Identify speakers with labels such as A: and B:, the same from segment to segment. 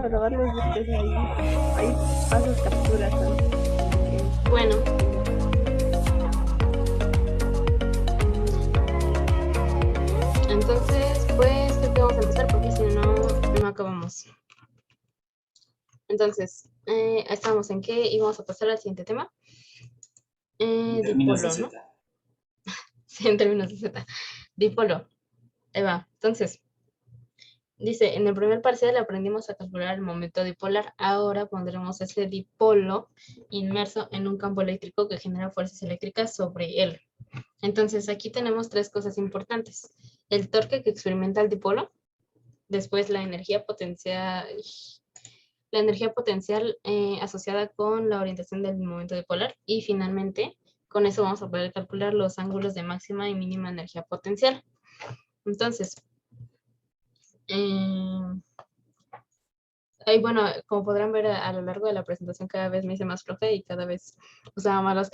A: grabar los busques ahí pasas capturas.
B: Bueno. Entonces, pues creo que vamos a empezar porque si no, no acabamos. Entonces, estamos en qué íbamos a pasar al siguiente tema. Dipolo, ¿no? Sí, en términos de Z. Dipolo. Ahí va. Entonces, dice, en el primer parcial aprendimos a calcular el momento dipolar. Ahora pondremos ese dipolo inmerso en un campo eléctrico que genera fuerzas eléctricas sobre él. Entonces, aquí tenemos tres cosas importantes. El torque que experimenta el dipolo, después la energía potencial asociada con la orientación del momento dipolar y finalmente, con eso vamos a poder calcular los ángulos de máxima y mínima energía potencial. Entonces, bueno, como podrán ver a lo largo de la presentación cada vez me hice más floja y cada vez usaba más las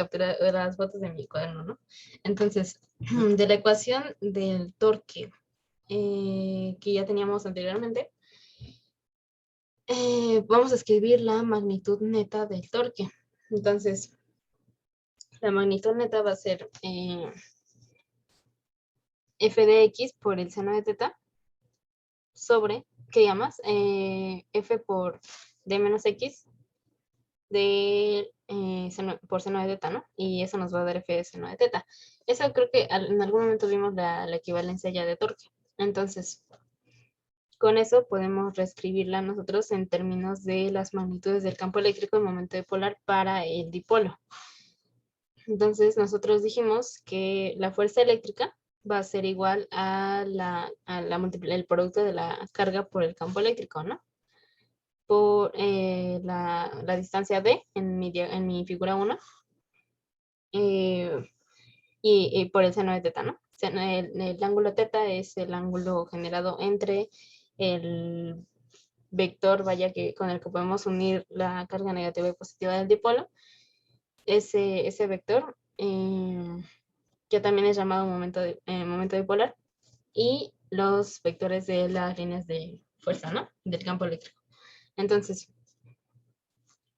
B: fotos de mi cuaderno, ¿no? Entonces, de la ecuación del torque que ya teníamos anteriormente, vamos a escribir la magnitud neta del torque. Entonces, la magnitud neta va a ser f de x por el seno de teta sobre, ¿qué llamas? F por d menos x por seno de teta, ¿no? Y eso nos va a dar f de seno de teta. Eso creo que en algún momento vimos la equivalencia ya de torque. Entonces, con eso podemos reescribirla nosotros en términos de las magnitudes del campo eléctrico en momento dipolar para el dipolo. Entonces, nosotros dijimos que la fuerza eléctrica va a ser igual a el producto de la carga por el campo eléctrico, ¿no? Por la distancia D en mi figura 1 y por el seno de teta, ¿no? El ángulo teta es el ángulo generado entre el vector, vaya, con el que podemos unir la carga negativa y positiva del dipolo. Ese vector que también es llamado momento dipolar, y los vectores de las líneas de fuerza, ¿no? Del campo eléctrico. Entonces,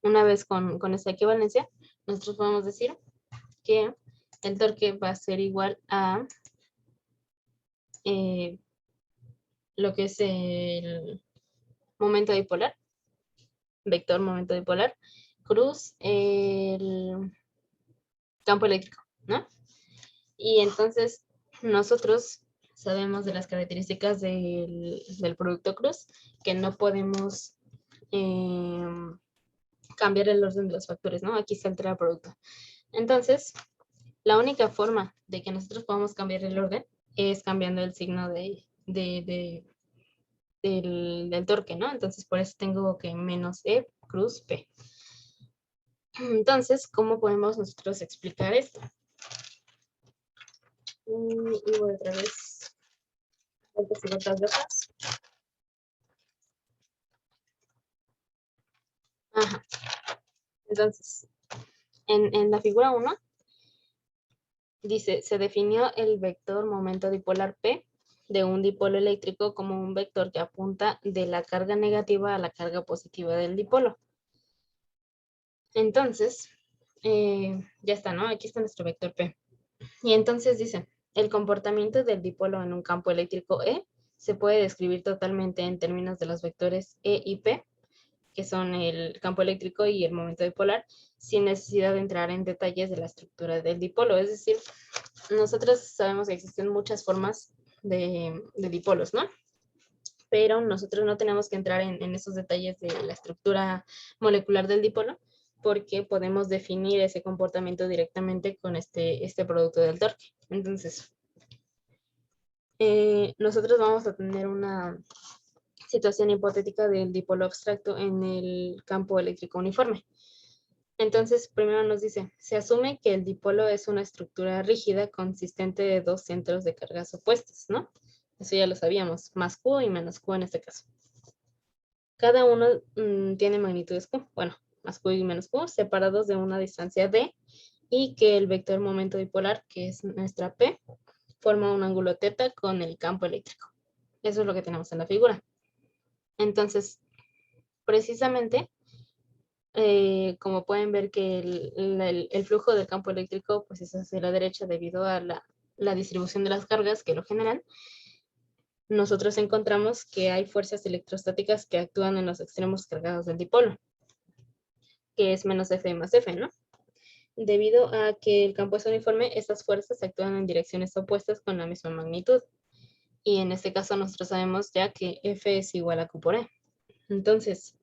B: una vez con esta equivalencia, nosotros podemos decir que el torque va a ser igual a lo que es el momento dipolar, vector momento dipolar, cruz el campo eléctrico, ¿no? Y entonces nosotros sabemos de las características del producto cruz, que no podemos cambiar el orden de los factores, ¿no? Aquí se altera el producto. Entonces, la única forma de que nosotros podamos cambiar el orden es cambiando el signo del torque, ¿no? Entonces, por eso tengo que menos E cruz P. Entonces, ¿cómo podemos nosotros explicar esto? Y voy otra vez vueltas y vueltas de hojas. Ajá. Entonces, en la figura 1, dice, se definió el vector momento dipolar P de un dipolo eléctrico como un vector que apunta de la carga negativa a la carga positiva del dipolo. Entonces, ya está, ¿no? Aquí está nuestro vector P. Y entonces dice, el comportamiento del dipolo en un campo eléctrico E se puede describir totalmente en términos de los vectores E y P, que son el campo eléctrico y el momento dipolar, sin necesidad de entrar en detalles de la estructura del dipolo. Es decir, nosotros sabemos que existen muchas formas de dipolos, ¿no? Pero nosotros no tenemos que entrar en esos detalles de la estructura molecular del dipolo, porque podemos definir ese comportamiento directamente con este producto del torque. Entonces, nosotros vamos a tener una situación hipotética del dipolo abstracto en el campo eléctrico uniforme. Entonces, primero nos dice, se asume que el dipolo es una estructura rígida consistente de dos centros de cargas opuestas, ¿no? Eso ya lo sabíamos, más Q y menos Q en este caso. Cada uno tiene magnitudes Q, bueno, más Q y menos Q, separados de una distancia D, y que el vector momento dipolar, que es nuestra P, forma un ángulo teta con el campo eléctrico. Eso es lo que tenemos en la figura. Entonces, precisamente, como pueden ver que el flujo del campo eléctrico pues es hacia la derecha debido a la distribución de las cargas que lo generan, nosotros encontramos que hay fuerzas electrostáticas que actúan en los extremos cargados del dipolo, que es menos F más F, ¿no? Debido a que el campo es uniforme, estas fuerzas actúan en direcciones opuestas con la misma magnitud. Y en este caso nosotros sabemos ya que F es igual a Q por E. Entonces,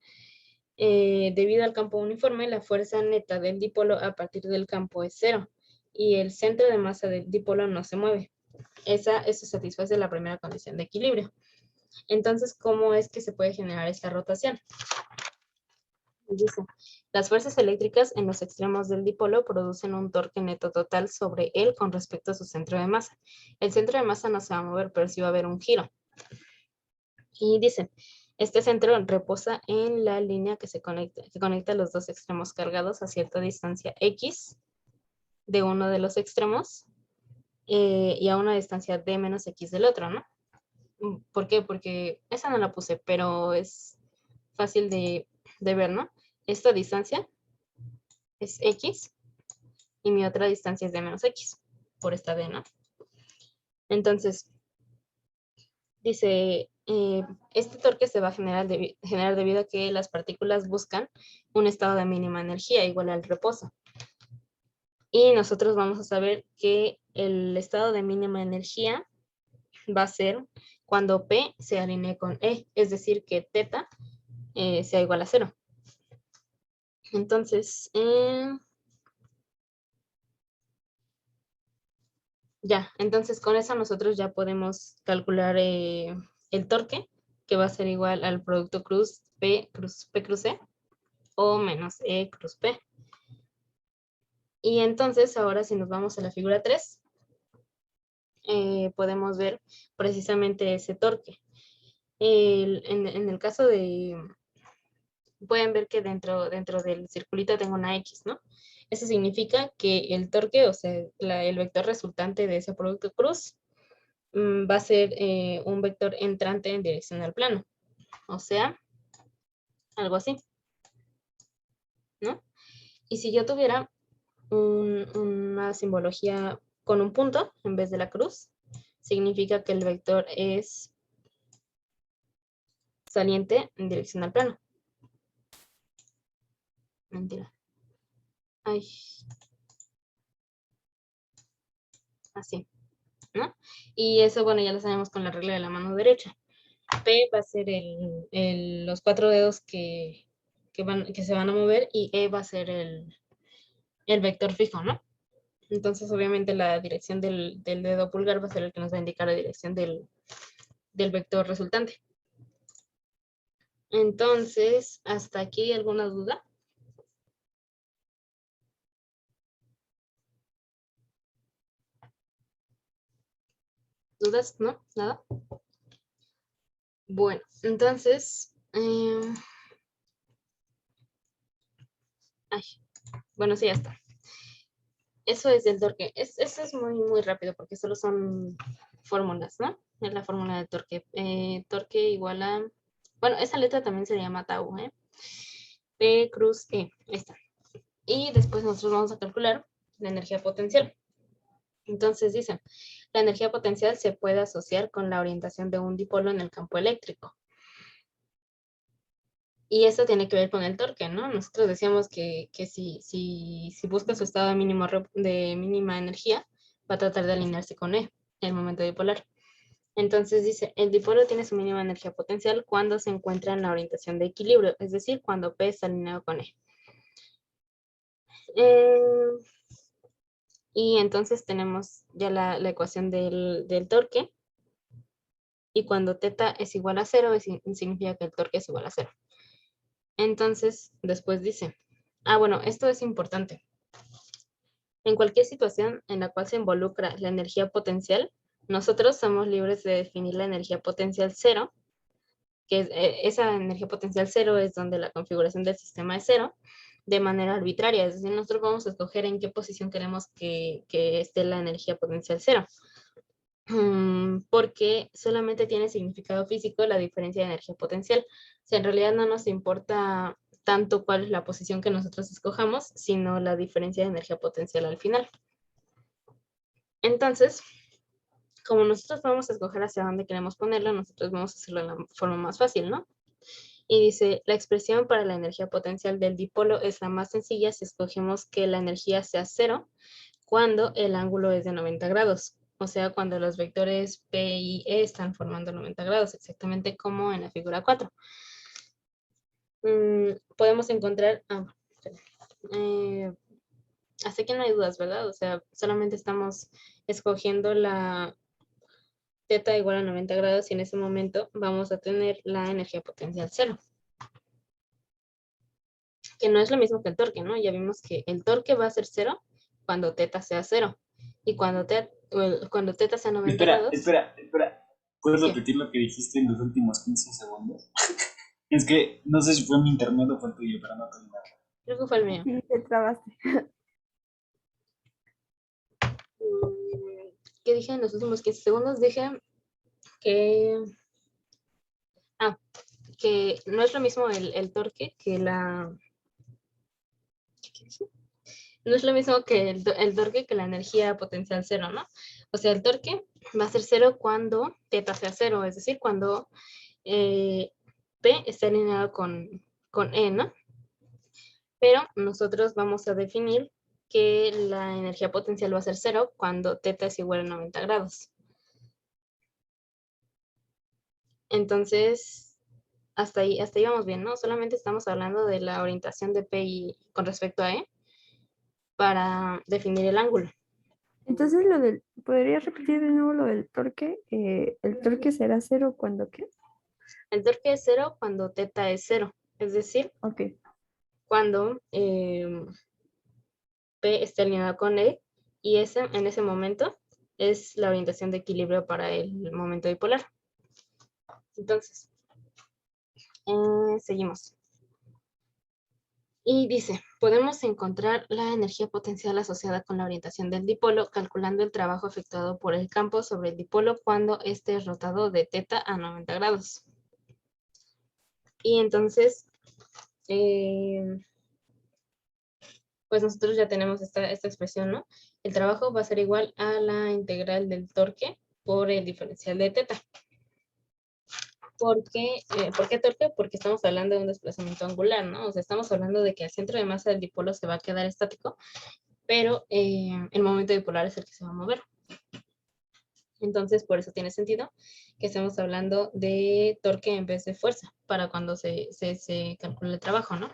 B: debido al campo uniforme, la fuerza neta del dipolo a partir del campo es cero y el centro de masa del dipolo no se mueve. Eso satisface la primera condición de equilibrio. Entonces, ¿cómo es que se puede generar esta rotación? Dice, las fuerzas eléctricas en los extremos del dipolo producen un torque neto total sobre él con respecto a su centro de masa. El centro de masa no se va a mover, pero sí va a haber un giro. Y dice, este centro reposa en la línea que conecta los dos extremos cargados a cierta distancia X de uno de los extremos y a una distancia D menos X del otro, ¿no? ¿Por qué? Porque esa no la puse, pero es fácil de ver, ¿no? Esta distancia es X y mi otra distancia es D menos X por esta D, ¿no? Entonces, dice, este torque se va a generar debido a que las partículas buscan un estado de mínima energía igual al reposo. Y nosotros vamos a saber que el estado de mínima energía va a ser cuando P se alinee con E, es decir, que teta sea igual a 0. Entonces, entonces con eso nosotros ya podemos calcular el torque, que va a ser igual al producto cruz P cruz E o menos E cruz P. Y entonces ahora si nos vamos a la figura 3, podemos ver precisamente ese torque. En el caso de, pueden ver que dentro del circulito tengo una X, ¿no? Eso significa que el torque, o sea, el vector resultante de ese producto cruz, va a ser un vector entrante en dirección al plano. O sea, algo así, ¿no? Y si yo tuviera una simbología con un punto en vez de la cruz, significa que el vector es saliente en dirección al plano. Mentira. Ay. Así, ¿no? Y eso, bueno, ya lo sabemos con la regla de la mano derecha. P va a ser los 4 dedos que se van a mover y E va a ser el vector fijo, ¿no? Entonces, obviamente, la dirección del dedo pulgar va a ser el que nos va a indicar la dirección del vector resultante. Entonces, ¿hasta aquí alguna duda? ¿Dudas? ¿No? ¿Nada? Bueno, entonces... bueno, sí, ya está. Eso es del torque. Eso es muy, muy rápido porque solo son fórmulas, ¿no? Es la fórmula de torque. Torque igual a... Bueno, esa letra también se llama tau, ¿eh? P cruz E. Ahí está. Y después nosotros vamos a calcular la energía potencial. Entonces dice, la energía potencial se puede asociar con la orientación de un dipolo en el campo eléctrico. Y esto tiene que ver con el torque, ¿no? Nosotros decíamos que si busca su estado de mínima energía, va a tratar de alinearse con E, el momento dipolar. Entonces dice, el dipolo tiene su mínima energía potencial cuando se encuentra en la orientación de equilibrio, es decir, cuando P está alineado con E. Y entonces tenemos ya la ecuación del torque. Y cuando teta es igual a 0, significa que el torque es igual a 0. Entonces, después dice, bueno, esto es importante. En cualquier situación en la cual se involucra la energía potencial, nosotros somos libres de definir la energía potencial 0, que es, esa energía potencial 0 es donde la configuración del sistema es 0, de manera arbitraria. Es decir, nosotros vamos a escoger en qué posición queremos que esté la energía potencial 0. porque solamente tiene significado físico la diferencia de energía potencial. O sea, en realidad no nos importa tanto cuál es la posición que nosotros escojamos, sino la diferencia de energía potencial al final. Entonces, como nosotros vamos a escoger hacia dónde queremos ponerlo, nosotros vamos a hacerlo de la forma más fácil, ¿no? Y dice, la expresión para la energía potencial del dipolo es la más sencilla si escogemos que la energía sea cero cuando el ángulo es de 90 grados. O sea, cuando los vectores P y E están formando 90 grados, exactamente como en la figura 4. Podemos encontrar... hasta aquí no hay dudas, ¿verdad? O sea, solamente estamos escogiendo la teta igual a 90 grados y en ese momento vamos a tener la energía potencial cero. Que no es lo mismo que el torque, ¿no? Ya vimos que el torque va a ser cero cuando teta sea cero. Y cuando teta sea 90
C: Espera,
B: grados...
C: espera. ¿Puedes
B: ¿Qué?
C: repetir lo que dijiste en los últimos 15 segundos? Es que no sé si fue mi internet o fue el tuyo, pero no tengo nada.
B: Creo que fue el mío.
A: Sí, te trabaste.
B: ¿Qué dije en los últimos 15 segundos? Dije que... que no es lo mismo el torque que la... ¿Qué dije? No es lo mismo que el torque que la energía potencial cero, ¿no? O sea, el torque va a ser cero cuando teta sea cero, es decir, cuando P está alineado con E, ¿no? Pero nosotros vamos a definir que la energía potencial va a ser cero cuando teta es igual a 90 grados. Entonces, hasta ahí vamos bien, ¿no? Solamente estamos hablando de la orientación de P con respecto a E para definir el ángulo.
A: Entonces, ¿podrías repetir de nuevo lo del torque? ¿El torque será cero cuando qué?
B: El torque es cero cuando teta es cero, es decir,
A: Ok.
B: cuando P está alineado con E y en ese momento es la orientación de equilibrio para el momento dipolar. Entonces, seguimos. Y dice, podemos encontrar la energía potencial asociada con la orientación del dipolo calculando el trabajo efectuado por el campo sobre el dipolo cuando éste es rotado de teta a 90 grados. Y entonces, pues nosotros ya tenemos esta expresión, ¿no? El trabajo va a ser igual a la integral del torque por el diferencial de teta. ¿Por qué torque? Porque estamos hablando de un desplazamiento angular, ¿no? O sea, estamos hablando de que el centro de masa del dipolo se va a quedar estático, pero el momento dipolar es el que se va a mover. Entonces, por eso tiene sentido que estemos hablando de torque en vez de fuerza para cuando se calcule el trabajo, ¿no?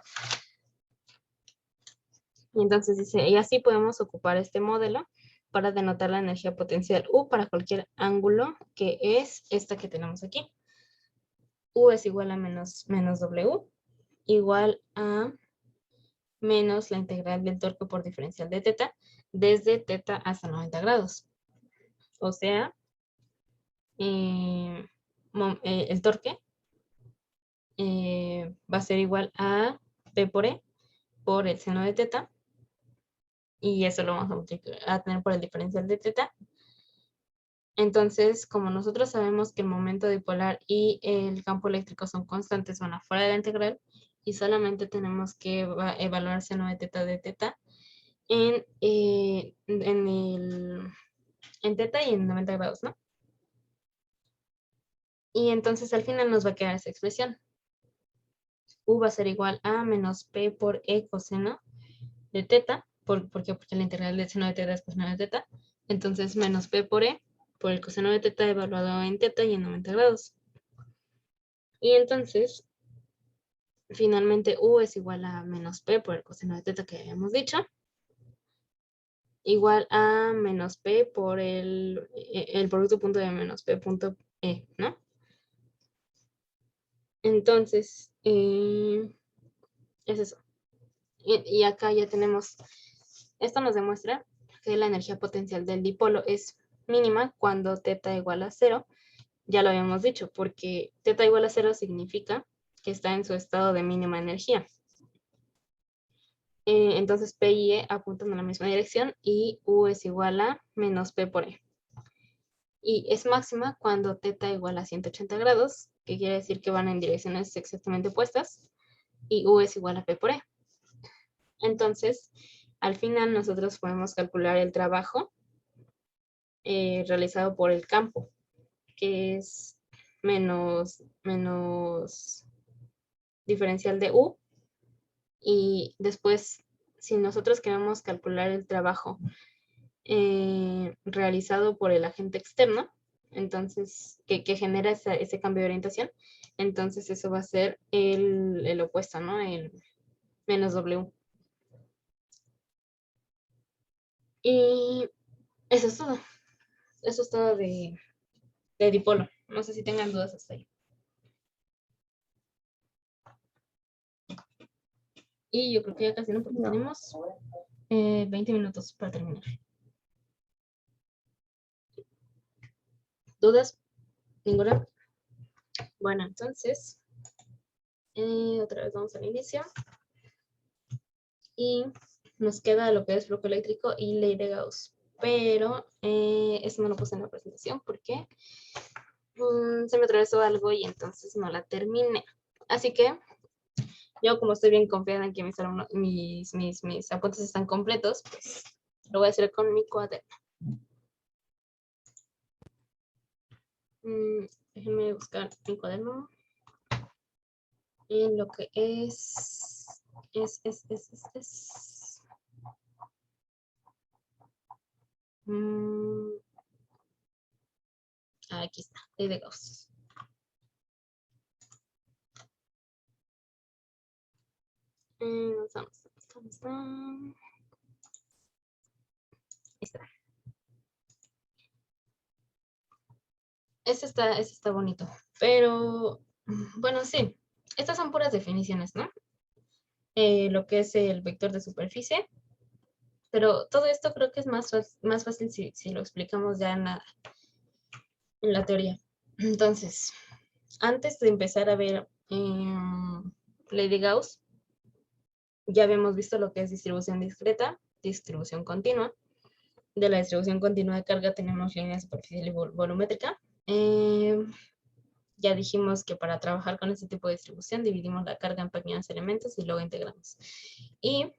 B: Y entonces dice, y así podemos ocupar este modelo para denotar la energía potencial U para cualquier ángulo que es esta que tenemos aquí. U es igual a menos W, igual a menos la integral del torque por diferencial de teta, desde teta hasta 90 grados. O sea, el torque va a ser igual a P por E por el seno de teta, y eso lo vamos a tener por el diferencial de teta. Entonces, como nosotros sabemos que el momento dipolar y el campo eléctrico son constantes, van afuera de la integral, y solamente tenemos que evaluar seno de teta en teta y en 90 grados, ¿no? Y entonces al final nos va a quedar esa expresión. U va a ser igual a menos P por E coseno de teta. ¿Por qué? Porque la integral del seno de teta es coseno de teta. Entonces menos P por E por el coseno de teta evaluado en teta y en 90 grados. Y entonces, finalmente U es igual a menos P por el coseno de teta que habíamos dicho. Igual a menos P por el producto punto de menos P punto E, ¿no? Entonces, es eso. Y acá ya tenemos, esto nos demuestra que la energía potencial del dipolo es mínima cuando teta igual a 0. Ya lo habíamos dicho, porque teta igual a 0 significa que está en su estado de mínima energía. Entonces P y E apuntan a la misma dirección y U es igual a menos P por E. y es máxima cuando θ igual a 180 grados, que quiere decir que van en direcciones exactamente opuestas, y U es igual a P por E. Entonces, al final nosotros podemos calcular el trabajo realizado por el campo, que es menos diferencial de U, y después, si nosotros queremos calcular el trabajo realizado por el agente externo, entonces, que genera ese cambio de orientación, entonces eso va a ser el opuesto, ¿no? El menos W. Y eso es todo. Eso es todo de dipolo. No sé si tengan dudas hasta ahí. Y yo creo que ya casi no, porque
A: No.
B: tenemos 20 minutos para terminar. ¿Dudas? ¿Ninguna? Bueno, entonces, otra vez vamos al inicio. Y nos queda lo que es flujo eléctrico y ley de Gauss. Pero eso no lo puse en la presentación porque se me atravesó algo y entonces no la terminé. Así que yo, como estoy bien confiada en que mis apuntes están completos, pues lo voy a hacer con mi cuaderno. Déjenme buscar mi cuaderno en lo que es aquí está, ley de Gauss. ¿Dónde está? Ahí está. Ese está bonito, pero bueno, sí, estas son puras definiciones, ¿no? Lo que es el vector de superficie, pero todo esto creo que es más fácil si lo explicamos ya en la teoría. Entonces, antes de empezar a ver ley de Gauss, ya habíamos visto lo que es distribución discreta, distribución continua. De la distribución continua de carga tenemos línea superficial y volumétrica. Ya dijimos que para trabajar con este tipo de distribución dividimos la carga en pequeños elementos y luego integramos. Y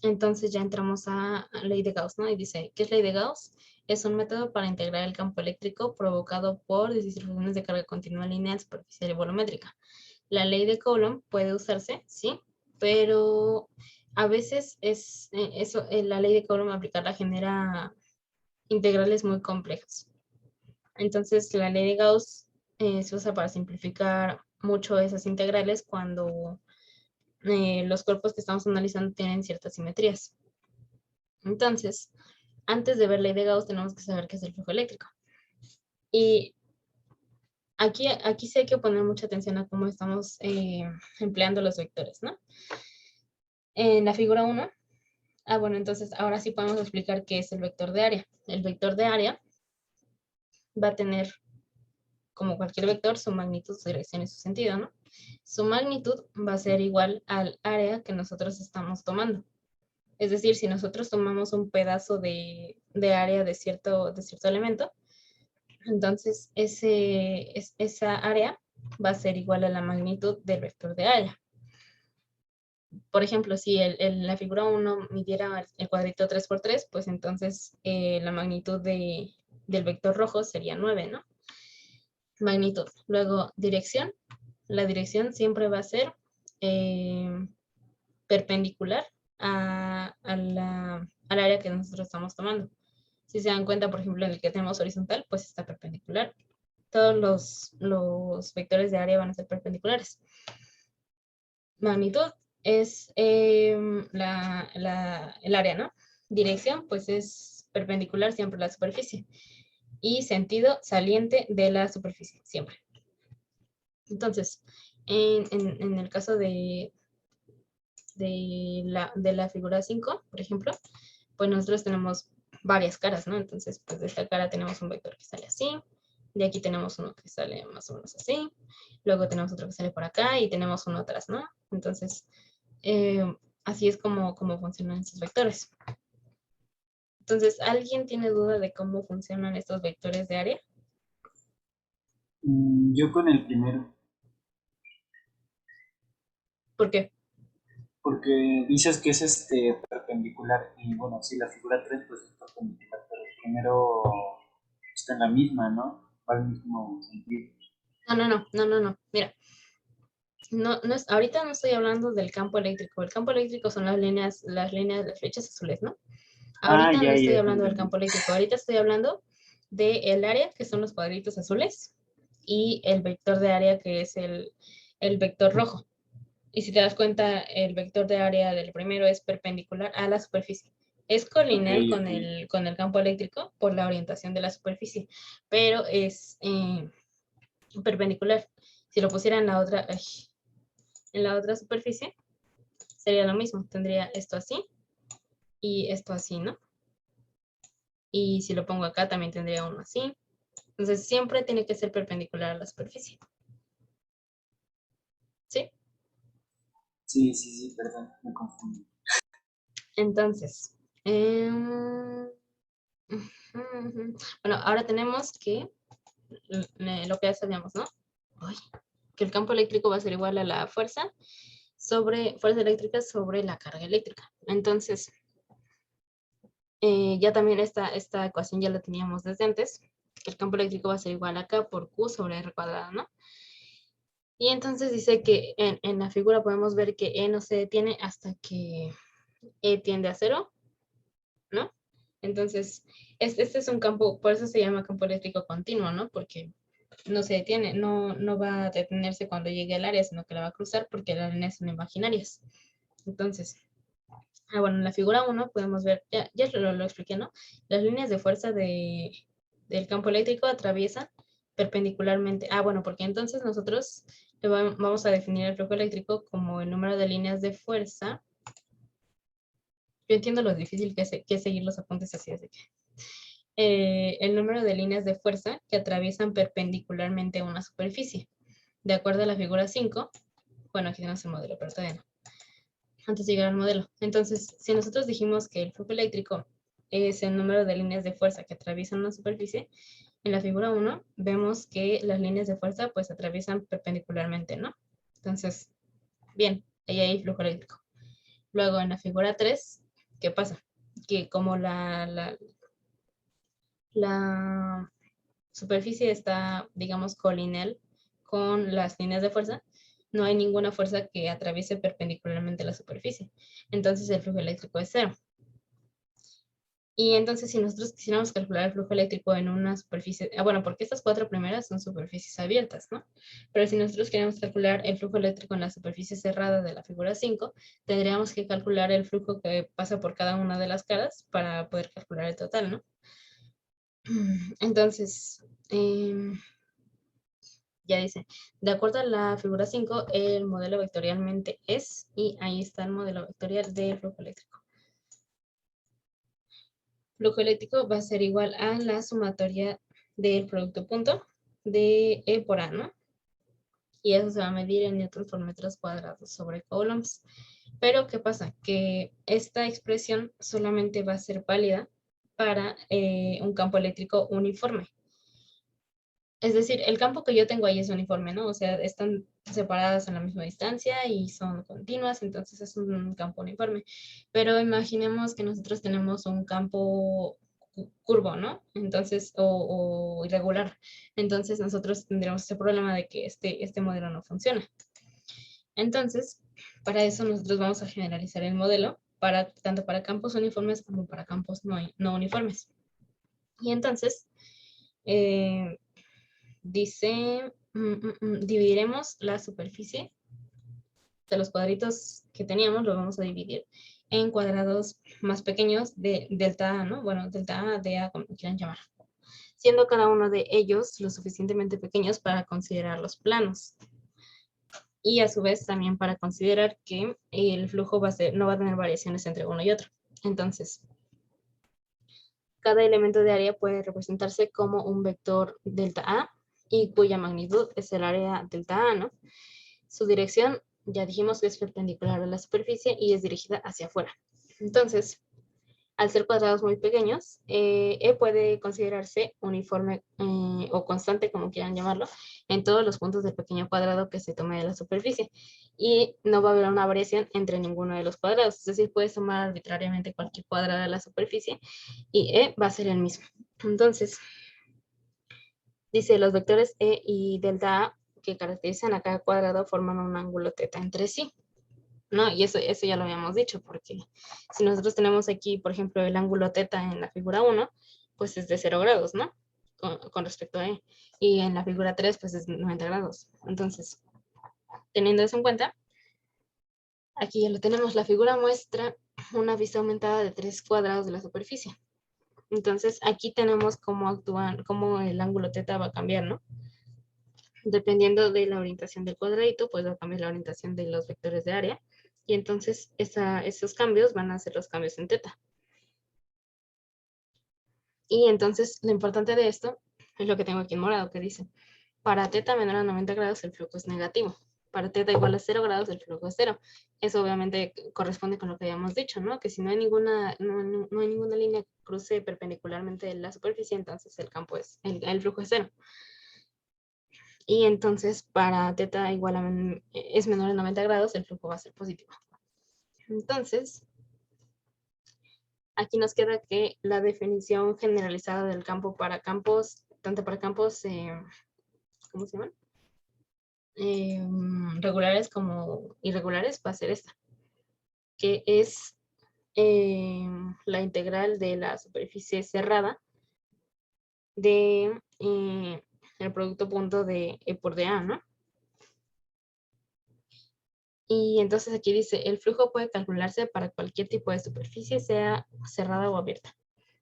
B: entonces ya entramos a ley de Gauss, ¿no? Y dice, ¿qué es ley de Gauss? Es un método para integrar el campo eléctrico provocado por distribuciones de carga continua lineal, superficial y volumétrica. La ley de Coulomb puede usarse, sí, pero a veces la ley de Coulomb aplicarla genera integrales muy complejas. Entonces, la ley de Gauss se usa para simplificar mucho esas integrales cuando los cuerpos que estamos analizando tienen ciertas simetrías. Entonces, antes de ver ley de Gauss, tenemos que saber qué es el flujo eléctrico. Y aquí sí hay que poner mucha atención a cómo estamos empleando los vectores, ¿no? En la figura 1, bueno, entonces ahora sí podemos explicar qué es el vector de área. El vector de área va a tener, como cualquier vector, su magnitud, su dirección y su sentido, ¿no? Su magnitud va a ser igual al área que nosotros estamos tomando. Es decir, si nosotros tomamos un pedazo de área de cierto elemento, entonces esa área va a ser igual a la magnitud del vector de área. Por ejemplo, si la figura 1 midiera el cuadrito 3×3, pues entonces la magnitud del vector rojo sería 9, ¿no? Magnitud. Luego, dirección. La dirección siempre va a ser perpendicular al área que nosotros estamos tomando. Si se dan cuenta, por ejemplo, en el que tenemos horizontal, pues está perpendicular. Todos los vectores de área van a ser perpendiculares. Magnitud es el área, ¿no? Dirección, pues es perpendicular siempre a la superficie. Y sentido, saliente de la superficie, siempre. Entonces, en el caso de la figura 5, por ejemplo, pues nosotros tenemos varias caras, ¿no? Entonces, pues de esta cara tenemos un vector que sale así, de aquí tenemos uno que sale más o menos así, luego tenemos otro que sale por acá y tenemos uno atrás, ¿no? Entonces, así es como funcionan estos vectores. Entonces, ¿alguien tiene duda de cómo funcionan estos vectores de área?
C: Yo con el primero,
B: ¿Por qué?
C: porque dices que es perpendicular y bueno, sí, la figura 3 pues es perpendicular, pero el primero está en la misma, ¿no? Va al mismo sentido.
B: No. Mira, ahorita no estoy hablando del campo eléctrico. El campo eléctrico son las flechas azules, ¿no?
C: Ah,
B: Ahorita no
C: ya,
B: estoy
C: ya, te
B: hablando del
C: entendí.
B: campo eléctrico. Ahorita estoy hablando del área, que son los cuadritos azules, y el vector de área, que es el vector rojo. Y si te das cuenta, el vector de área del primero es perpendicular a la superficie. Es
C: Ok,
B: colineal con
C: ok.
B: el campo eléctrico por la orientación de la superficie, pero es perpendicular. Si lo pusiera en la otra superficie, sería lo mismo. Tendría esto así y esto así, ¿no? Y si lo pongo acá, también tendría uno así. Entonces, siempre tiene que ser perpendicular a la superficie. ¿Sí?
C: Sí, sí, sí, perdón, me confundí.
B: Entonces, bueno, ahora tenemos que lo que ya sabíamos, ¿no? Ay, que el campo eléctrico va a ser igual a la fuerza eléctrica sobre la carga eléctrica. Entonces, ya también esta ecuación ya la teníamos desde antes. El campo eléctrico va a ser igual a K por Q sobre R cuadrado, ¿no? Y entonces dice que en la figura podemos ver que E no se detiene hasta que E tiende a cero, ¿no? Entonces, este es un campo, por eso se llama campo eléctrico continuo, ¿no? Porque no se detiene, no va a detenerse cuando llegue al área, sino que la va a cruzar porque las líneas son imaginarias. Entonces, bueno, en la figura 1 podemos ver, ya lo expliqué, ¿no? Las líneas de fuerza del campo eléctrico atraviesan perpendicularmente. Bueno, porque entonces nosotros vamos a definir el flujo eléctrico como el número de líneas de fuerza. Yo entiendo lo difícil que es seguir los apuntes así, así que el número de líneas de fuerza que atraviesan perpendicularmente una superficie. De acuerdo a la figura 5, bueno, aquí tenemos el modelo, pero todavía no, antes de llegar al modelo. Entonces, si nosotros dijimos que el flujo eléctrico es el número de líneas de fuerza que atraviesan una superficie, en la figura 1 vemos que las líneas de fuerza pues atraviesan perpendicularmente, ¿no? Entonces, bien, ahí hay flujo eléctrico. Luego en la figura 3, ¿qué pasa? Que como la superficie está, digamos, colineal con las líneas de fuerza, no hay ninguna fuerza que atraviese perpendicularmente la superficie. Entonces el flujo eléctrico es cero. Y entonces si nosotros quisiéramos calcular el flujo eléctrico en una superficie, bueno, porque estas 4 primeras son superficies abiertas, ¿no? Pero si nosotros queremos calcular el flujo eléctrico en la superficie cerrada de la figura 5, tendríamos que calcular el flujo que pasa por cada una de las caras para poder calcular el total, ¿no? Entonces, ya dice, de acuerdo a la figura 5, el modelo vectorialmente es, y ahí está el modelo vectorial del flujo eléctrico. Flujo eléctrico va a ser igual a la sumatoria del producto punto de E por A, ¿no? Y eso se va a medir en newtons por metros cuadrados sobre coulombs. Pero, ¿qué pasa? Que esta expresión solamente va a ser válida para un campo eléctrico uniforme. Es decir, el campo que yo tengo ahí es uniforme, ¿no? O sea, están separadas en la misma distancia y son continuas, entonces es un campo uniforme. Pero imaginemos que nosotros tenemos un campo curvo, ¿no? Entonces, o irregular. Entonces nosotros tendríamos ese problema de que este modelo no funciona. Entonces, para eso nosotros vamos a generalizar el modelo tanto para campos uniformes como para campos no uniformes. Y entonces, dice, dividiremos la superficie de los cuadritos que teníamos, lo vamos a dividir en cuadrados más pequeños de delta A, ¿no? Bueno, delta A, de A, como quieran llamar. Siendo cada uno de ellos lo suficientemente pequeños para considerar los planos. Y a su vez también para considerar que el flujo no va a tener variaciones entre uno y otro. Entonces, cada elemento de área puede representarse como un vector delta A y cuya magnitud es el área delta A, ¿no? Su dirección, ya dijimos que es perpendicular a la superficie y es dirigida hacia afuera. Entonces, Al ser cuadrados muy pequeños, E puede considerarse uniforme o constante, como quieran llamarlo, en todos los puntos del pequeño cuadrado que se tome de la superficie. Y no va a haber una variación entre ninguno de los cuadrados. Es decir, puedes tomar arbitrariamente cualquier cuadrado de la superficie y E va a ser el mismo. Entonces, dice, los vectores E y delta A que caracterizan a cada cuadrado forman un ángulo θ entre sí. ¿No? Y eso ya lo habíamos dicho, porque si nosotros tenemos aquí, por ejemplo, el ángulo θ en la figura 1, pues es de 0 grados, ¿no? Con respecto a E. Y en la figura 3, pues es 90 grados. Entonces, teniendo eso en cuenta, aquí ya lo tenemos. La figura muestra una vista aumentada de 3 cuadrados de la superficie. Entonces, aquí tenemos cómo actúan, cómo el ángulo θ va a cambiar, ¿no? Dependiendo de la orientación del cuadradito, pues va a cambiar la orientación de los vectores de área. Y entonces esos cambios van a ser los cambios en θ. Y entonces lo importante de esto es lo que tengo aquí en morado, que dice, para θ menor a 90 grados el flujo es negativo. Para θ igual a 0 grados el flujo es 0. Eso obviamente corresponde con lo que habíamos dicho, ¿no? Que si no hay ninguna, no hay ninguna línea que cruce perpendicularmente de la superficie, entonces el campo es, el flujo es 0. Y entonces para θ igual a es menor a 90 grados, el flujo va a ser positivo. Entonces, aquí nos queda que la definición generalizada del campo para campos, tanto para campos, ¿cómo se llaman? Regulares como irregulares, va a ser esta, que es la integral de la superficie cerrada de el producto punto de E por dA, ¿no? Y entonces aquí dice, el flujo puede calcularse para cualquier tipo de superficie, sea cerrada o abierta.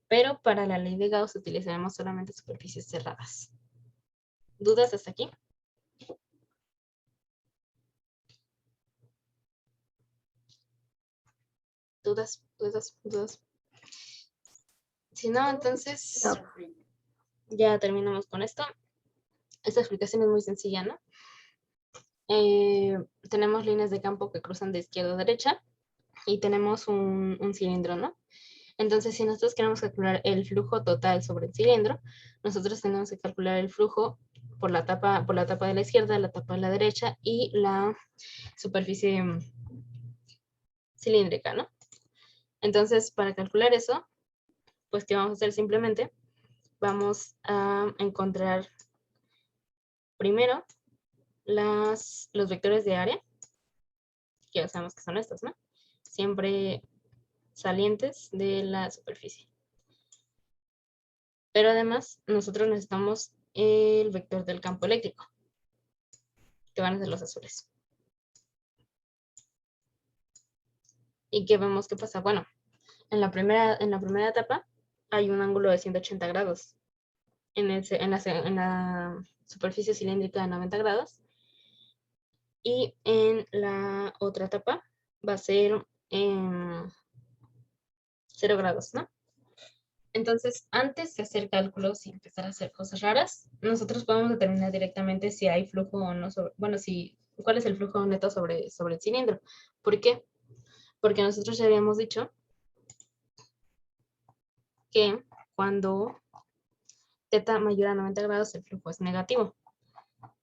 B: Pero para la ley de Gauss utilizaremos solamente superficies cerradas. ¿Dudas hasta aquí? ¿Dudas? Si no, entonces ya terminamos con esto. Esta explicación es muy sencilla, ¿no? Tenemos líneas de campo que cruzan de izquierda a derecha y tenemos un cilindro, ¿no? Entonces, si nosotros queremos calcular el flujo total sobre el cilindro, nosotros tenemos que calcular el flujo por la tapa de la izquierda, la tapa de la derecha y la superficie cilíndrica, ¿no? Entonces, para calcular eso, pues, ¿qué vamos a hacer? Simplemente vamos a encontrar primero los vectores de área, que ya sabemos que son estos, ¿no? Siempre salientes de la superficie. Pero además, nosotros necesitamos el vector del campo eléctrico, que van a ser los azules. ¿Y qué vemos que pasa? Bueno, en la primera etapa hay un ángulo de 180 grados en la superficie cilíndrica de 90 grados. Y en la otra etapa va a ser 0 grados, ¿no? Entonces, antes de hacer cálculos y empezar a hacer cosas raras, nosotros podemos determinar directamente si hay flujo o no cuál es el flujo neto sobre el cilindro. ¿Por qué? Porque nosotros ya habíamos dicho que cuando θ mayor a 90 grados el flujo es negativo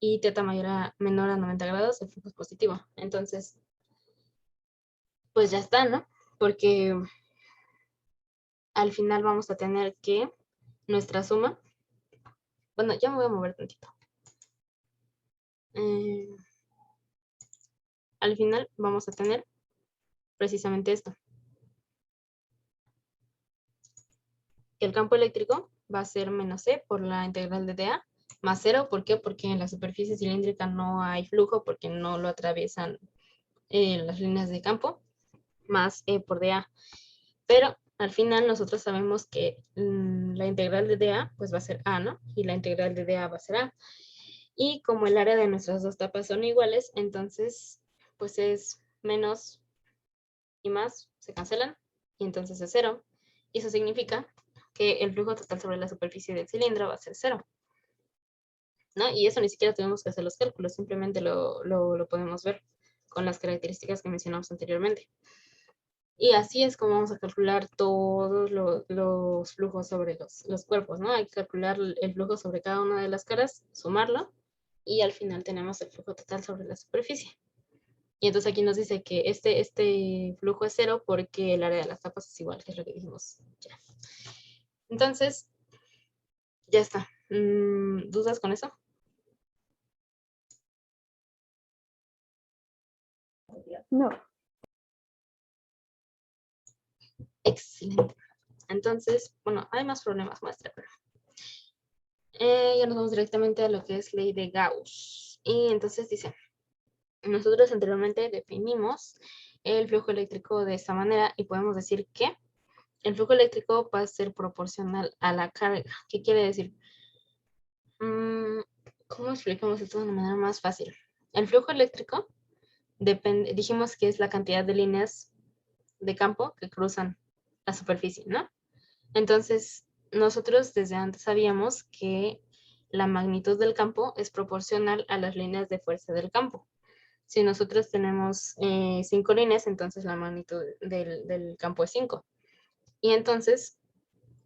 B: y θ menor a 90 grados el flujo es positivo. Entonces, pues ya está, ¿no? Porque al final vamos a tener que nuestra suma, bueno, ya me voy a mover tantito. Al final vamos a tener precisamente esto. El campo eléctrico va a ser menos E por la integral de dA más 0. ¿Por qué? Porque en la superficie cilíndrica no hay flujo porque no lo atraviesan las líneas de campo, más E por dA. Pero al final nosotros sabemos que la integral de dA pues va a ser A, ¿no? Y la integral de dA va a ser A. Y como el área de nuestras dos tapas son iguales, entonces pues es menos y más, se cancelan, y entonces es 0. Y eso significa que el flujo total sobre la superficie del cilindro va a ser 0. ¿No? Y eso ni siquiera tenemos que hacer los cálculos, simplemente lo podemos ver con las características que mencionamos anteriormente. Y así es como vamos a calcular todos los flujos sobre los cuerpos, ¿no? Hay que calcular el flujo sobre cada una de las caras, sumarlo, y al final tenemos el flujo total sobre la superficie. Y entonces aquí nos dice que este flujo es 0 porque el área de las tapas es igual, que es lo que dijimos ya. Entonces, ya está. ¿Dudas con eso?
A: No.
B: Excelente. Entonces, bueno, hay más problemas muestra, pero ya nos vamos directamente a lo que es ley de Gauss. Y entonces dice, nosotros anteriormente definimos el flujo eléctrico de esta manera y podemos decir que el flujo eléctrico va a ser proporcional a la carga. ¿Qué quiere decir? ¿Cómo explicamos esto de una manera más fácil? El flujo eléctrico depende, dijimos que es la cantidad de líneas de campo que cruzan la superficie, ¿no? Entonces, nosotros desde antes sabíamos que la magnitud del campo es proporcional a las líneas de fuerza del campo. Si nosotros tenemos 5 líneas, entonces la magnitud del campo es 5. Y entonces,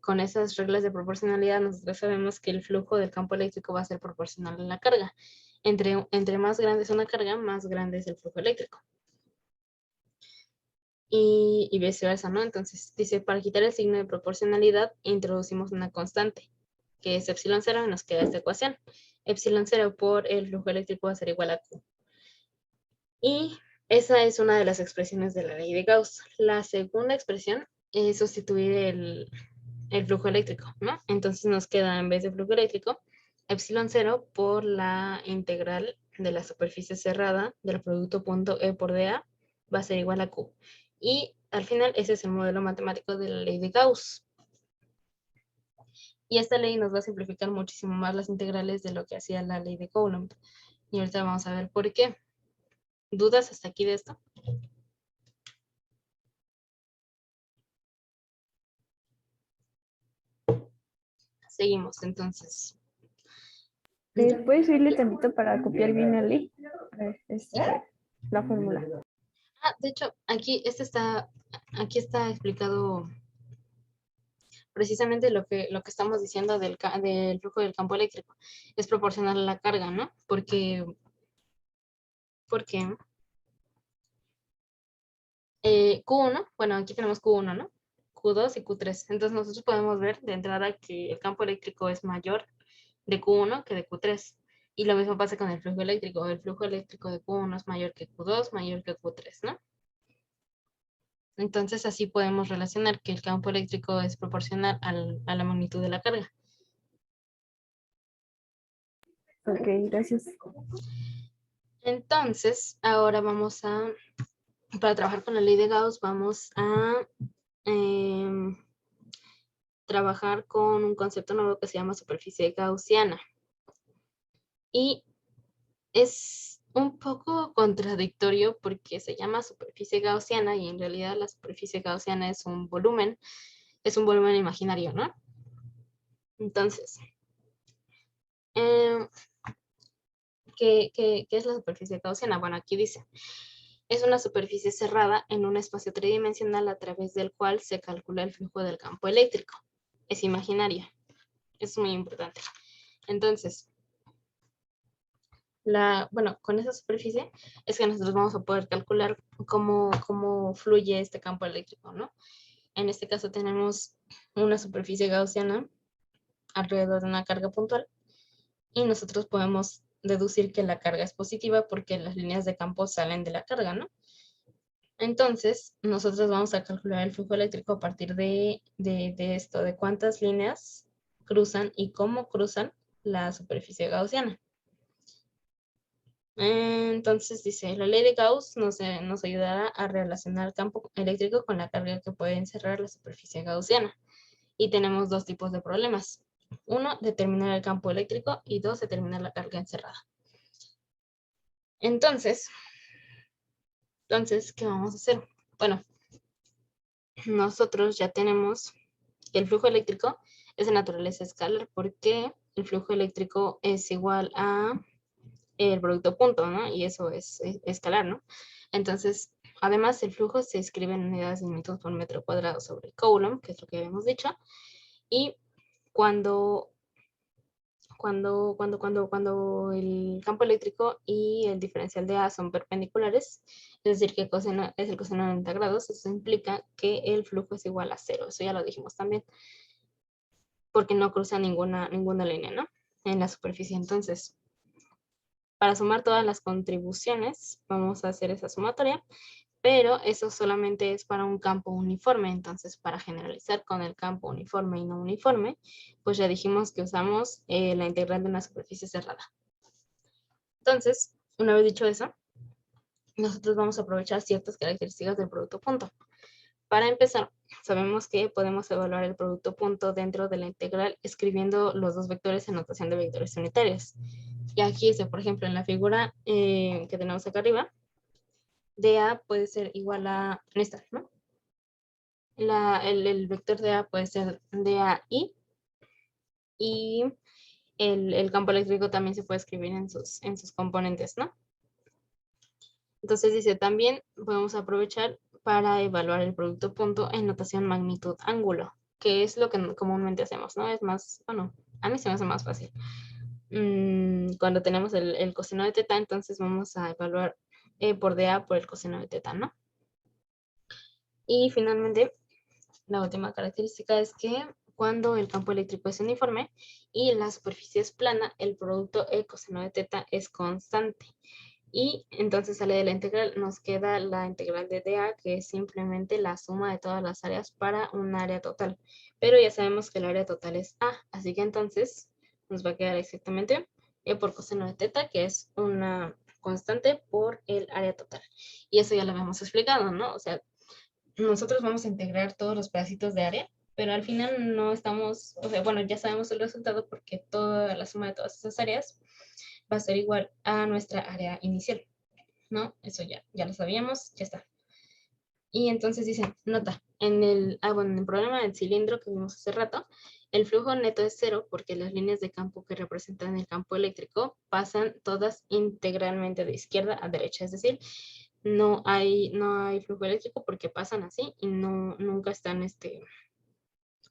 B: con esas reglas de proporcionalidad, nosotros sabemos que el flujo del campo eléctrico va a ser proporcional a la carga. Entre más grande es una carga, más grande es el flujo eléctrico. Y viceversa, ¿no? Entonces dice, para quitar el signo de proporcionalidad, introducimos una constante, que es epsilon 0, y nos queda esta ecuación. Epsilon 0 por el flujo eléctrico va a ser igual a Q. Y esa es una de las expresiones de la ley de Gauss. La segunda expresión es sustituir el flujo eléctrico, ¿no? Entonces nos queda, en vez de flujo eléctrico, epsilon 0 por la integral de la superficie cerrada del producto punto E por dA va a ser igual a Q. Y al final ese es el modelo matemático de la ley de Gauss. Y esta ley nos va a simplificar muchísimo más las integrales de lo que hacía la ley de Coulomb. Y ahorita vamos a ver por qué. ¿Dudas hasta aquí de esto? Seguimos, entonces.
A: ¿Puedes subirle tantito para copiar bien la ley? La fórmula.
B: De hecho, aquí está explicado precisamente lo que estamos diciendo del flujo del campo eléctrico. Es proporcional a la carga, ¿no? Porque Q1, bueno, aquí tenemos Q1, ¿no? Q2 y Q3. Entonces nosotros podemos ver de entrada que el campo eléctrico es mayor de Q1 que de Q3. Y lo mismo pasa con el flujo eléctrico. El flujo eléctrico de Q1 es mayor que Q2, mayor que Q3, ¿no? Entonces así podemos relacionar que el campo eléctrico es proporcional a la magnitud de la carga.
A: Ok, gracias.
B: Entonces, ahora para trabajar con la ley de Gauss, vamos a trabajar con un concepto nuevo que se llama superficie gaussiana. Y es un poco contradictorio porque se llama superficie gaussiana y en realidad la superficie gaussiana es un volumen imaginario, ¿no? Entonces, ¿qué es la superficie gaussiana? Bueno, aquí dice, es una superficie cerrada en un espacio tridimensional a través del cual se calcula el flujo del campo eléctrico. Es imaginaria. Es muy importante. Entonces, con esa superficie es que nosotros vamos a poder calcular cómo fluye este campo eléctrico, ¿no? En este caso tenemos una superficie gaussiana alrededor de una carga puntual y nosotros podemos deducir que la carga es positiva porque las líneas de campo salen de la carga, ¿no? Entonces, nosotros vamos a calcular el flujo eléctrico a partir de esto, de cuántas líneas cruzan y cómo cruzan la superficie gaussiana. Entonces dice, la ley de Gauss nos ayudará a relacionar el campo eléctrico con la carga que puede encerrar la superficie gaussiana. Y tenemos dos tipos de problemas. Uno, determinar el campo eléctrico y dos, determinar la carga encerrada. Entonces, ¿qué vamos a hacer? Bueno, nosotros ya tenemos que el flujo eléctrico es de naturaleza escalar porque el flujo eléctrico es igual a el producto punto, ¿no? Y eso es escalar, ¿no? Entonces, además el flujo se escribe en unidades de newton por metro cuadrado sobre coulomb, que es lo que habíamos dicho, y cuando el campo eléctrico y el diferencial de A son perpendiculares, es decir, que es el coseno de 90 grados, eso implica que el flujo es igual a 0. Eso ya lo dijimos también, porque no cruza ninguna línea, ¿no? En la superficie. Entonces, para sumar todas las contribuciones, vamos a hacer esa sumatoria, pero eso solamente es para un campo uniforme. Entonces, para generalizar con el campo uniforme y no uniforme, pues ya dijimos que usamos la integral de una superficie cerrada. Entonces, una vez dicho eso, nosotros vamos a aprovechar ciertas características del producto punto. Para empezar, sabemos que podemos evaluar el producto punto dentro de la integral escribiendo los dos vectores en notación de vectores unitarios. Y aquí, por ejemplo, en la figura que tenemos acá arriba, dA puede ser igual a esta, ¿no? El vector de A puede ser dAi, y el campo eléctrico también se puede escribir en sus componentes, ¿no? Entonces dice, también podemos aprovechar para evaluar el producto punto en notación magnitud-ángulo, que es lo que comúnmente hacemos, ¿no? Es más, bueno, a mí se me hace más fácil. Cuando tenemos el coseno de teta, entonces vamos a evaluar por dA por el coseno de teta, ¿no? Y finalmente, la última característica es que cuando el campo eléctrico es uniforme y la superficie es plana, el producto E coseno de teta es constante. Y entonces sale de la integral, nos queda la integral de dA, que es simplemente la suma de todas las áreas para un área total. Pero ya sabemos que el área total es A, así que entonces nos va a quedar exactamente E por coseno de teta, que es una constante por el área total. Y eso ya lo habíamos explicado, ¿no? O sea, nosotros vamos a integrar todos los pedacitos de área, pero al final no estamos, o sea, bueno, ya sabemos el resultado porque toda la suma de todas esas áreas va a ser igual a nuestra área inicial, ¿no? Eso ya lo sabíamos, ya está. Y entonces dicen, nota, en el problema del cilindro que vimos hace rato, el flujo neto es 0 porque las líneas de campo que representan el campo eléctrico pasan todas integralmente de izquierda a derecha, es decir, no hay flujo eléctrico porque pasan así y nunca están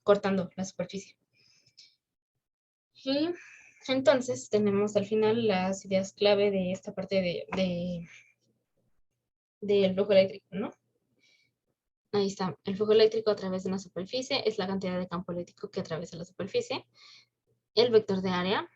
B: cortando la superficie. Y entonces tenemos al final las ideas clave de esta parte del flujo eléctrico, ¿no? Ahí está, el flujo eléctrico a través de una superficie es la cantidad de campo eléctrico que atraviesa la superficie. El vector de área